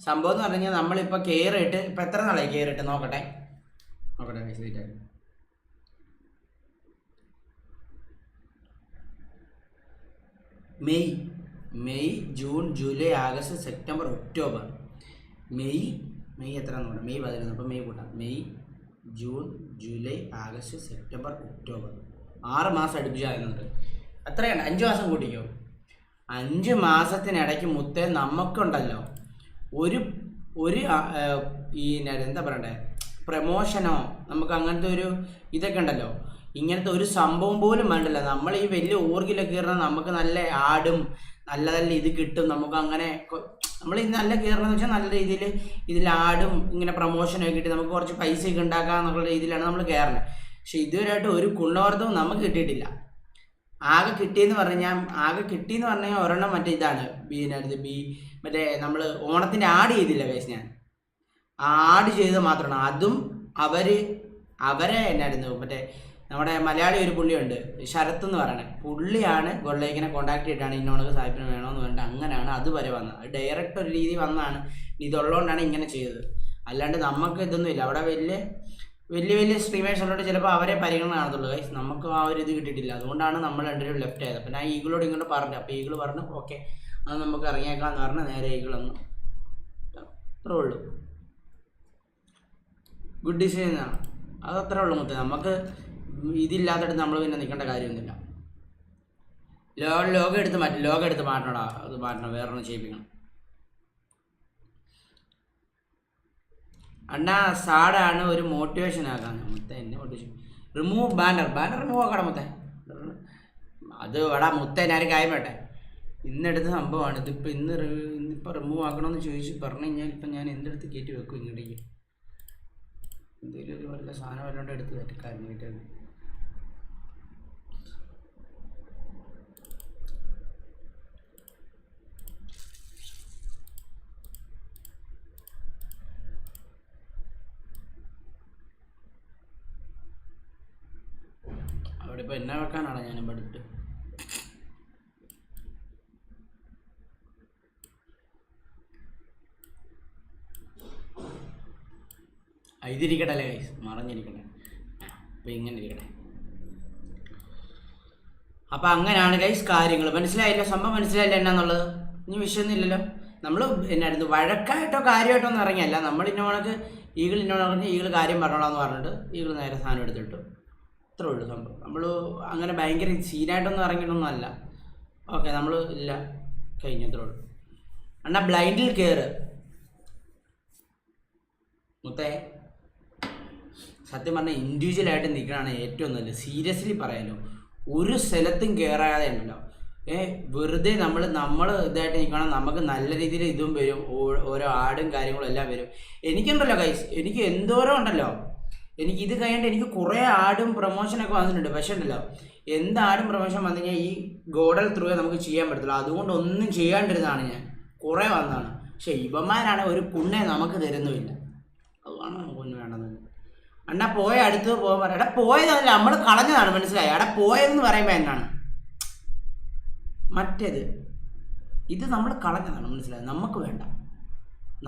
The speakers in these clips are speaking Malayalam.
സംഭവം എന്ന് പറഞ്ഞു കഴിഞ്ഞാൽ നമ്മളിപ്പോൾ കയറിയിട്ട് ഇപ്പം എത്ര നാളായി കയറിയിട്ട് നോക്കട്ടെ May June July August September October May എത്ര നോക്കാം, മെയ് 11. അപ്പോൾ മെയ് കൂട്ടാം. May June July August September October 6 മാസം അടുപ്പിച്ചാകുന്നുണ്ട്. അത്രയാണ്, 5 മാസം കൂട്ടിക്കോ. 5 മാസത്തിനിടയ്ക്ക് മുത്തേ നമുക്കുണ്ടല്ലോ ഒരു ഈ എന്താ പറയണ്ടേ, പ്രമോഷനോ നമുക്ക് അങ്ങനത്തെ ഒരു ഇതൊക്കെ ഉണ്ടല്ലോ, ഇങ്ങനത്തെ ഒരു സംഭവം പോലും വേണ്ടല്ലോ. നമ്മൾ ഈ വലിയ ഊർഗിലൊക്കെ കയറുന്ന നമുക്ക് നല്ല ആടും നല്ല നല്ല ഇത് കിട്ടും. നമുക്ക് അങ്ങനെ നമ്മൾ ഈ നല്ല കയറണമെന്ന് വെച്ചാൽ നല്ല രീതിയിൽ ഇതിൽ ആടും ഇങ്ങനെ പ്രമോഷനൊക്കെ കിട്ടി നമുക്ക് കുറച്ച് പൈസയൊക്കെ ഉണ്ടാക്കാന്നുള്ള രീതിയിലാണ് നമ്മൾ കയറുന്നത്. പക്ഷെ ഇതുവരെയായിട്ട് ഒരു ഗുണവർദ്ധവും നമുക്ക് കിട്ടിയിട്ടില്ല. ആകെ കിട്ടിയെന്ന് പറഞ്ഞാൽ ഒരെണ്ണം മറ്റേ ഇതാണ് മറ്റേ നമ്മൾ ഓണത്തിൻ്റെ ആഡ് ചെയ്തില്ല കേസ്, ഞാൻ ആഡ് ചെയ്ത് മാത്രമാണ്. അതും അവരെ എന്നായിരുന്നു മറ്റേ നമ്മുടെ മലയാളി ഒരു പുള്ളിയുണ്ട്, ശരത്ത് എന്ന് പറയണേ, പുള്ളിയാണ് ഗോൾഡേക്കിനെ കോൺടാക്ട് ചെയ്തിട്ടാണ് ഇന്നോണക്ക് സാഹിബിന് വേണമെന്ന് പറഞ്ഞിട്ട് അങ്ങനെയാണ് അതുവരെ വന്നത്. ഡയറക്റ്റ് ഒരു രീതി വന്നാണ്, ഇതുള്ളതുകൊണ്ടാണ് ഇങ്ങനെ ചെയ്തത്. അല്ലാണ്ട് നമുക്ക് ഇതൊന്നുമില്ല. അവിടെ വലിയ സ്ട്രീമേഴ്സ് ഉള്ളതുകൊണ്ട് ചിലപ്പോൾ അവരെ പരിഗണന കാണത്തുള്ളൂ ഗൈസ്. നമുക്ക് ആ ഒരു ഇത് കിട്ടിയിട്ടില്ല. അതുകൊണ്ടാണ് നമ്മൾ രണ്ടുപേരും ലെഫ്റ്റ് ആയത്. അപ്പോൾ ഞാൻ ഈഗിളോട് ഇങ്ങോട്ട് പറഞ്ഞു. അപ്പോൾ ഈഗിൾ പറഞ്ഞു ഓക്കെ അത് നമുക്ക് ഇറങ്ങിയേക്കാന്ന് പറഞ്ഞ് നേരെ ഈഗിളൊന്നും അത്രേ ഉള്ളൂ. ഗുഡ് ഡിസിഷനാണ്, അതത്രേ ഉള്ളൂ മുത്തേ. നമുക്ക് ഇതില്ലാത്തിട്ട് നമ്മൾ പിന്നെ നിൽക്കേണ്ട കാര്യമൊന്നുമില്ല. ലോഗോ എടുത്ത് മാറ്റണോടാ, അത് മാറ്റണം, വേറൊന്നും ചെയ്യിപ്പിക്കണം. അണ്ണാ സാഡാണ് ഒരു മോട്ടിവേഷൻ ആക്കാൻ മുത്തേ, എന്നെ മോട്ടിവേഷൻ. റിമൂവ് ബാനർ റിമൂവ് ആക്കണം മുത്തേ. അത് എടാ മുത്തേ ഞാനൊരു കാര്യം വേട്ടെ, ഇന്നെടുത്ത സംഭവമാണ് ഇതിപ്പോൾ. ഇന്നിപ്പോൾ റിമൂവ് ആക്കണമെന്ന് ചോദിച്ച് പറഞ്ഞു കഴിഞ്ഞാൽ ഇപ്പം ഞാൻ എന്തെടുത്ത് കയറ്റി വെക്കും ഇങ്ങോട്ടേക്ക്. എന്തെങ്കിലും ഒരു വല്ല സാധനം വല്ലാണ്ട് എടുത്ത് വെക്കാനായിട്ട്. അവിടെ ഇപ്പോൾ എന്നെ വെക്കാനാണ് ഞാൻ പഠിച്ചിട്ട്. ഇതിരിക്കട്ടെ അല്ലേ ഗൈസ്, മറഞ്ഞിരിക്കട്ടെ. അപ്പോൾ ഇങ്ങനെ ഇരിക്കട്ടെ. അപ്പോൾ അങ്ങനെയാണ് ഗൈസ് കാര്യങ്ങൾ. മനസ്സിലായില്ല, സംഭവം മനസ്സിലായില്ല എന്നാന്നുള്ളത്. ഇനി വിഷയമൊന്നുമില്ലല്ലോ. നമ്മൾ എന്നായിരുന്നു വഴക്കായിട്ടോ കാര്യമായിട്ടോ ഒന്നും ഇറങ്ങിയല്ല. നമ്മൾ ഇന്നോണക്ക് ഇന്നോട് പറഞ്ഞ് ഈഗിൾ കാര്യം പറഞ്ഞോളാന്ന് പറഞ്ഞിട്ട് ഈഗിൾ നേരെ സാധനം എടുത്തിട്ടു. അത്രേ ഉള്ളൂ സംഭവം. നമ്മൾ അങ്ങനെ ഭയങ്കര സീനായിട്ടൊന്നും ഇറങ്ങിയിട്ടൊന്നും അല്ല. ഓക്കെ നമ്മൾ ഇല്ല കഴിഞ്ഞു, അത്രേ ഉള്ളൂ. എന്നാൽ ബ്ലൈൻഡിൽ കയറ് മുത്തേ. സത്യം പറഞ്ഞാൽ ഇൻഡിവിജ്വലായിട്ട് നിൽക്കണതാണ് ഏറ്റവും നല്ലത്. സീരിയസ്ലി പറയാലോ, ഒരു സ്ഥലത്തും കയറാതെ ഉണ്ടല്ലോ വെറുതെ നമ്മൾ ഇതായിട്ട് നിൽക്കണം. നമുക്ക് നല്ല രീതിയിൽ ഇതും വരും, ഓരോ ആടും കാര്യങ്ങളും എല്ലാം വരും. എനിക്കുണ്ടല്ലോ ഗൈസ്, എനിക്ക് എന്തോരം ഉണ്ടല്ലോ. എനിക്ക് ഇത് കഴിഞ്ഞിട്ട് എനിക്ക് കുറേ ആടും പ്രൊമോഷനൊക്കെ വന്നിട്ടുണ്ട്. പക്ഷേ ഉണ്ടല്ലോ എന്താടും പ്രൊമോഷൻ വന്നു കഴിഞ്ഞാൽ ഈ ഗോഡൽ ത്രൂ നമുക്ക് ചെയ്യാൻ പറ്റത്തില്ല. അതുകൊണ്ട് ഒന്നും ചെയ്യാണ്ടിരുന്നതാണ് ഞാൻ, കുറേ വന്നതാണ്. പക്ഷേ ഇവന്മാരാണ് ഒരു പുണ്ണെ നമുക്ക് തരുന്നുമില്ല. അതുമാണ് നമുക്കൊന്നും വേണ്ടത്. അണ്ണാ പോയ അടുത്ത് പോകാൻ പറയാം. എടാ പോയതല്ല, നമ്മൾ കളഞ്ഞതാണ്, മനസ്സിലായി? എടാ പോയതെന്ന് പറയുമ്പോൾ എന്നാണ് മറ്റേത്, ഇത് നമ്മൾ കളഞ്ഞതാണ്, മനസ്സിലായി? നമുക്ക് വേണ്ട,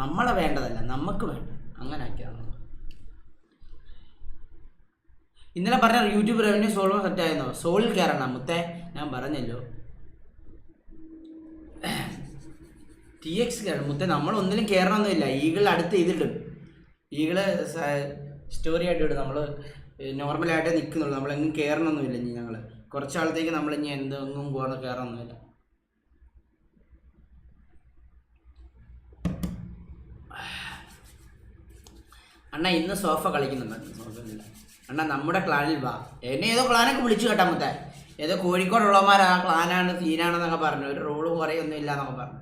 നമ്മളെ വേണ്ടതല്ല, നമുക്ക് വേണ്ട, അങ്ങനെ ആക്കിയതാണ്. ഇന്നലെ പറഞ്ഞ യൂട്യൂബ് റവന്യൂ സോൾവ് സെറ്റായിരുന്നോ? സോളിൽ കയറണം മുത്തേ, ഞാൻ പറഞ്ഞല്ലോ. TX കയറണം മുത്തേ. നമ്മളൊന്നിലും കയറണമെന്നില്ല. ഈഗിൾ അടുത്ത് ഇതിടും, ഈഗിള് സ്റ്റോറി ആയിട്ട് ഇടും. നമ്മൾ നോർമലായിട്ടേ നിൽക്കുന്നുള്ളൂ. നമ്മളെങ്ങും കയറണമെന്നില്ല. ഇനി ഞങ്ങൾ കുറച്ചാളത്തേക്ക് നമ്മളിനി എന്തെങ്കിലും പോകുന്ന കയറണമെന്നില്ല. അണ്ണാ ഇന്ന് സോഫ കളിക്കുന്നുണ്ട്. സോഫയൊന്നുമില്ല അണ്ണാ, നമ്മുടെ ക്ലാനിൽ വാ. എന്നെ ഏതോ ക്ലാനൊക്കെ വിളിച്ചു കേട്ടാ മുത്തേ. ഏതോ കോഴിക്കോടുള്ളവന്മാർ ആ ക്ലാനാണ് സീനാണെന്നൊക്കെ പറഞ്ഞു. ഒരു റൂളും കുറേയൊന്നും ഇല്ല എന്നൊക്കെ പറഞ്ഞു.